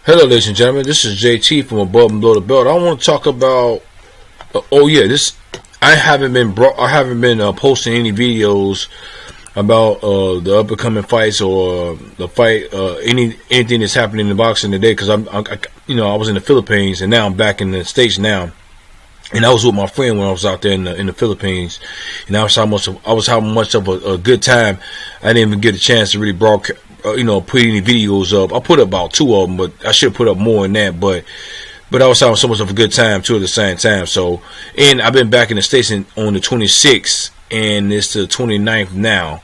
Hello, ladies and gentlemen. This is JT from Above and Below the Belt. I want to talk about. I haven't been posting any videos about the up and coming fights or the fight, anything that's happening in the boxing today. Because I was in the Philippines and now I'm back in the States now. And I was with my friend when I was out there in the Philippines, and I was having much of a good time. I didn't even get a chance to really broadcast, put any videos up. I put up about 2 of them, but I should put up more than that. But I was having so much of a good time too at the same time. So, and I've been back in the States on the 26th, and it's the 29th now.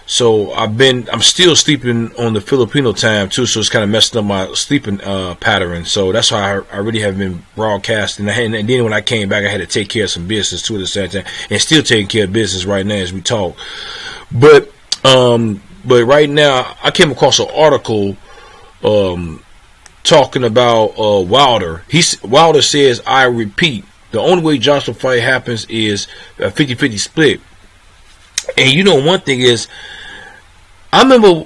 So I'm still sleeping on the Filipino time too, so it's kind of messing up my sleeping pattern. So that's why I really haven't been broadcasting. And then when I came back, I had to take care of some business too at the same time, and still taking care of business right now as we talk. But right now, I came across an article talking about Wilder. Wilder says, I repeat, the only way Joshua fight happens is a 50-50 split. And one thing is, I remember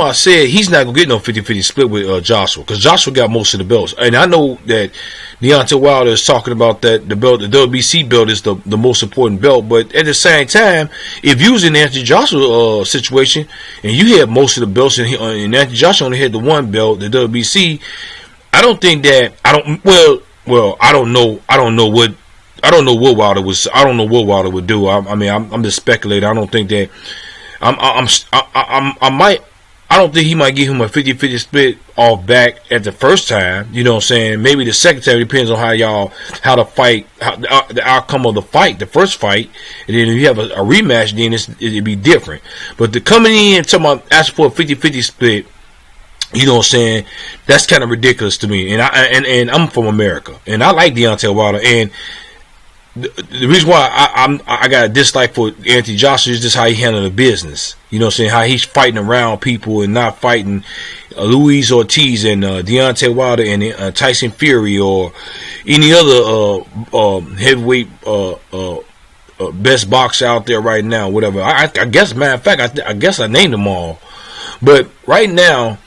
I said he's not going to get no 50-50 split with Joshua, because Joshua got most of the belts. And I know that Deontay Wilder is talking about that the WBC belt is the most important belt. But at the same time, if you was in the Anthony Joshua situation and you had most of the belts and Anthony Joshua only had the one belt, the WBC, I don't know what Wilder was. I don't know what Wilder would do. I'm just speculating. I don't think that. I don't think he might give him a 50-50 split off back at the first time. You know what I'm saying? Maybe the second time. It depends on how the outcome of the fight, the first fight. And then if you have a rematch, then it'd be different. But the coming in and asking for a 50-50 split, you know what I'm saying? That's kind of ridiculous to me. And I'm from America, and I like Deontay Wilder. And the reason why I got a dislike for Anthony Joshua is just how he handled the business. You know what I'm saying? How he's fighting around people and not fighting Luis Ortiz and Deontay Wilder and Tyson Fury or any other heavyweight best boxer out there right now. Whatever. I guess, matter of fact, I guess I named them all. But right now,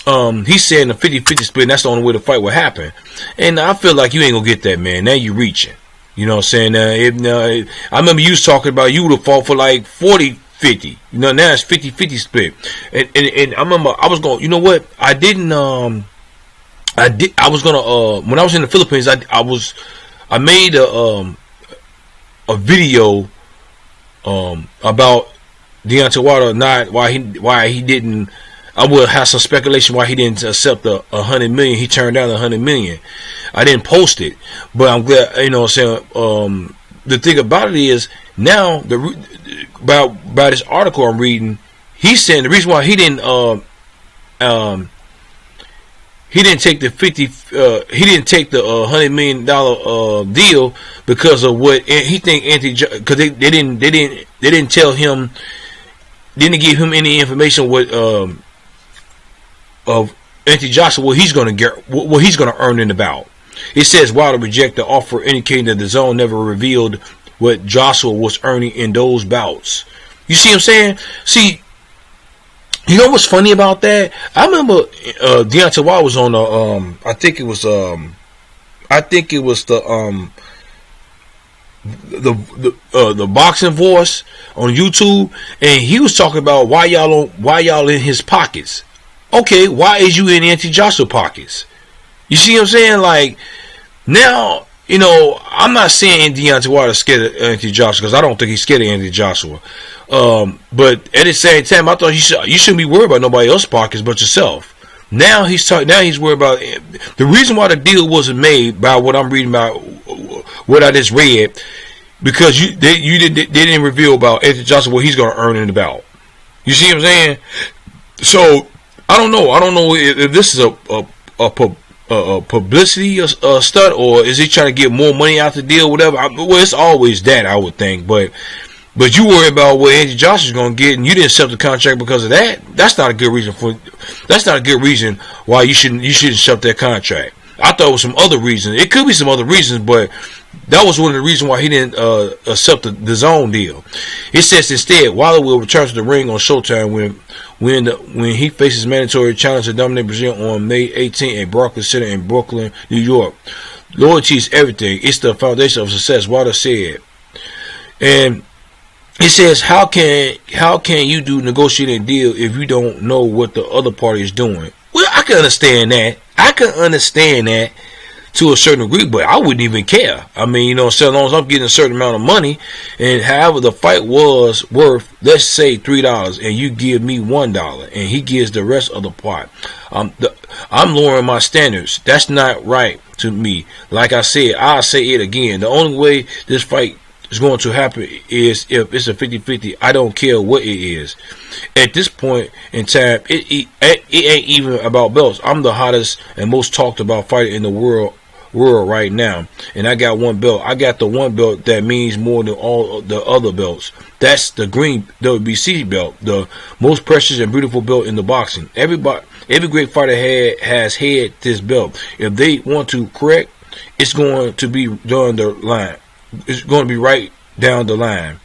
he's saying the 50-50 split, and that's the only way the fight will happen. And I feel like you ain't gonna get that, man. Now you reaching. You know what I'm saying? I remember you was talking about you would have fought for like 40-50. Now it's 50-50 split. And I remember I was going, you know what? I was gonna when I was in the Philippines, I made a video about Deontay Wilder, why he didn't. I will have some speculation why he didn't accept the $100 million. He turned down the $100 million. I didn't post it, but I'm glad. You know what I'm saying? The thing about it is now by this article I'm reading, he's saying the reason why he didn't take the $100 million deal because of what he think Anthony, because they didn't tell him, didn't give him any information of Anthony Joshua what he's going to earn in the bout. It says Wilder rejected the offer, indicating that the zone never revealed what Joshua was earning in those bouts. You see what I'm saying? See, you know what's funny about that? I remember Deontay Wilder was on I think it was the Boxing Voice on YouTube, and he was talking about why y'all in his pockets. Okay, why is you in Anthony Joshua pockets? You see what I'm saying? Like, now, I'm not saying Deontay Wilder scared of Anthony Joshua, because I don't think he's scared of Anthony Joshua. But at the same time, I thought you shouldn't be worried about nobody else's pockets but yourself. Now he's worried about the reason why the deal wasn't made, by what I'm reading about, what I just read, because they didn't reveal about Anthony Joshua what he's going to earn in the bout. You see what I'm saying? So I don't know if this is a publicity stunt, or is he trying to get more money out the deal, whatever. Well, it's always that, I would think, but you worry about what Anthony Joshua's going to get, and you didn't accept the contract because of that. That's not a good reason why you shouldn't accept that contract. I thought it was some other reasons. It could be some other reasons, but That was one of the reasons why he didn't accept the zone deal. It says instead, Wilder will return to the ring on Showtime when he faces mandatory challenge to dominate Brazil on May 18th at Barclays Center in Brooklyn, New York. Loyalty is everything. It's the foundation of success, Wilder said. And it says, how can you do negotiating a deal if you don't know what the other party is doing? Well, I can understand that. To a certain degree, but I wouldn't even care. I mean, you know, so long as I'm getting a certain amount of money, and however the fight was worth, let's say $3, and you give me $1, and he gives the rest of the pot. I'm lowering my standards. That's not right to me. Like I said, I'll say it again. The only way this fight is going to happen is if it's a 50-50. I don't care what it is. At this point in time, it ain't even about belts. I'm the hottest and most talked about fighter in the world right now, and I got one belt. I got the one belt that means more than all the other belts. That's the green WBC belt, the most precious and beautiful belt in the boxing. Every great fighter has had this belt. If they want to correct, it's going to be down the line. It's going to be right down the line.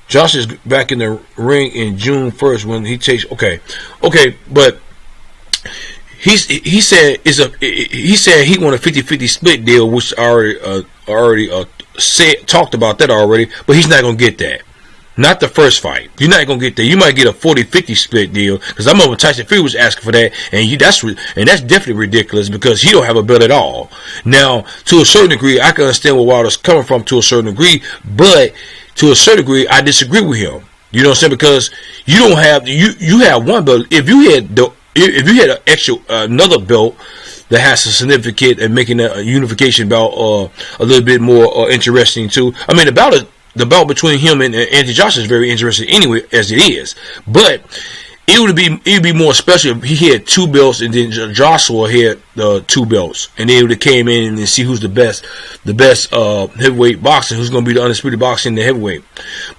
Josh is back in the ring in June 1st when he takes. Okay, but he said he won a 50-50 split deal, which already talked about that already. But he's not gonna get that. Not the first fight. You're not gonna get that. You might get a 40-50 split deal, because I remember Tyson Fury was asking for that, and that's definitely ridiculous because he don't have a belt at all. Now, to a certain degree, I can understand where Wilder's coming from to a certain degree, but to a certain degree, I disagree with him. You know what I'm saying? Because you don't have you have one belt. If you had an extra another belt that has a significant and making a unification belt a little bit more interesting too. I mean, the belt between him and Anthony Joshua is very interesting anyway, as it is. But it would be more special if he had two belts and then Joshua had two belts, and they would have came in and see who's the best heavyweight boxer, who's going to be the undisputed boxer in the heavyweight.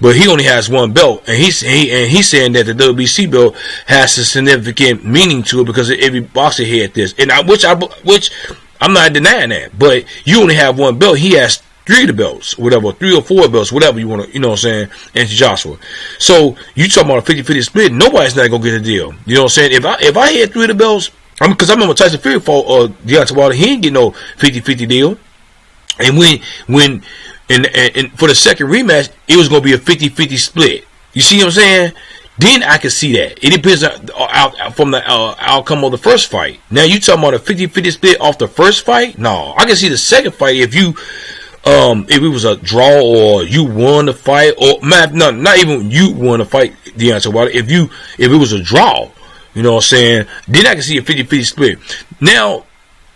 But he only has one belt, and he's saying that the WBC belt has a significant meaning to it because every boxer had this, and which I'm not denying that. But you only have one belt. He has three of the belts, whatever, 3 or 4 belts, whatever you want to, you know what I'm saying, Anthony Joshua. So you talking about a 50-50 split, nobody's not going to get a deal. You know what I'm saying? If I had 3 of the belts, because I remember Tyson Fury fought Deontay Wilder, he didn't get no 50-50 deal. And when for the second rematch, it was going to be a 50-50 split. You see what I'm saying? Then I can see that. It depends from the outcome of the first fight. Now you talking about a 50-50 split off the first fight? No, I can see the second fight if it was a draw or you won the fight, or not even you won the fight, Deontay Wilder. If it was a draw, you know what I'm saying, then I can see a 50-50 split. Now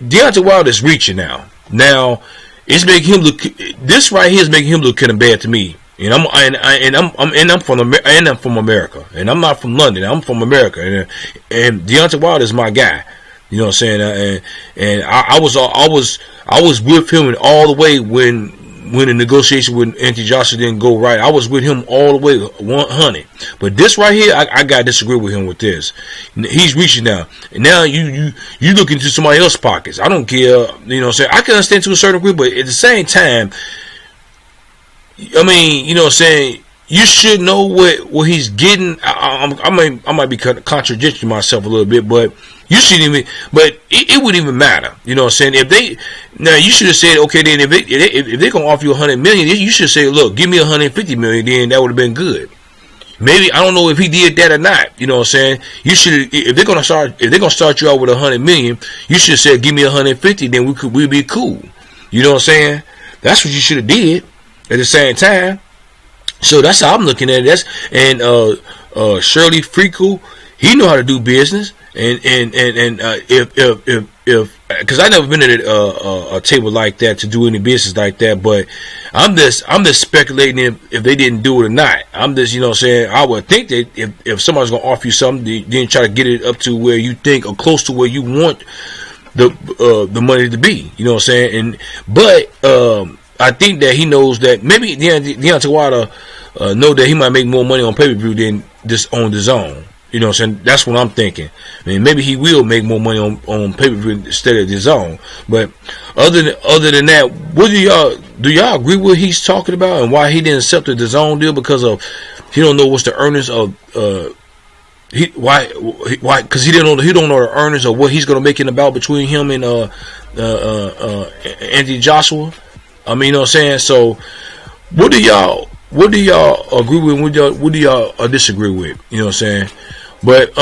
Deontay Wilder is reaching now. Now it's making him look. This right here is making him look kind of bad to me. And I'm from America, and I'm not from London. I'm from America, and Deontay Wilder is my guy. You know what I'm saying? And I was with him all the way when the negotiation with Anthony Joshua didn't go right. I was with him all the way 100. But this right here, I gotta disagree with him with this. He's reaching now. And now you look into somebody else's pockets. I don't care. You know what I'm saying? I can understand to a certain degree, but at the same time, I mean, you know what I'm saying, you should know what he's getting. I might be contradicting myself a little bit, but you shouldn't even. But it wouldn't even matter. You know what I'm saying? You should have said, okay, then if they're gonna offer you $100 million, you should say, look, give me $150 million. Then that would have been good. Maybe I don't know if he did that or not. You know what I'm saying? You should, if they're gonna start you out with $100 million, you should have said, give me $150. Then we'd be cool. You know what I'm saying? That's what you should have did. At the same time, so that's how I'm looking at it. Shirley Freakle, he know how to do business, and if because I never been at a table like that to do any business like that, but I'm just speculating if they didn't do it or not. I'm just, you know what I'm saying, I would think that if somebody's gonna offer you something, then try to get it up to where you think or close to where you want the money to be. You know what I'm saying? But I think that he knows that maybe Deontay Wilder know that he might make more money on pay-per-view than just on the zone. You know what I'm saying? That's what I'm thinking. I mean, maybe he will make more money on pay-per-view instead of his own. But other than that, what do y'all agree with what he's talking about and why he didn't accept the DAZN deal? Because of he don't know what's the earnings of why because he don't know the earnings of what he's gonna make in the bout between him and Anthony Joshua. I mean, you know what I'm saying? So what do y'all agree with? What do y'all disagree with? You know what I'm saying? But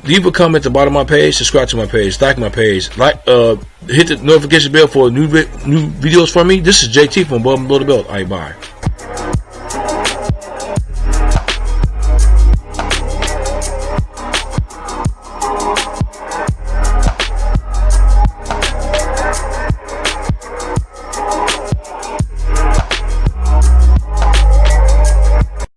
leave a comment at the bottom of my page, subscribe to my page, like my page, hit the notification bell for new videos from me. This is JT from Above and Below the Belt. All right, bye.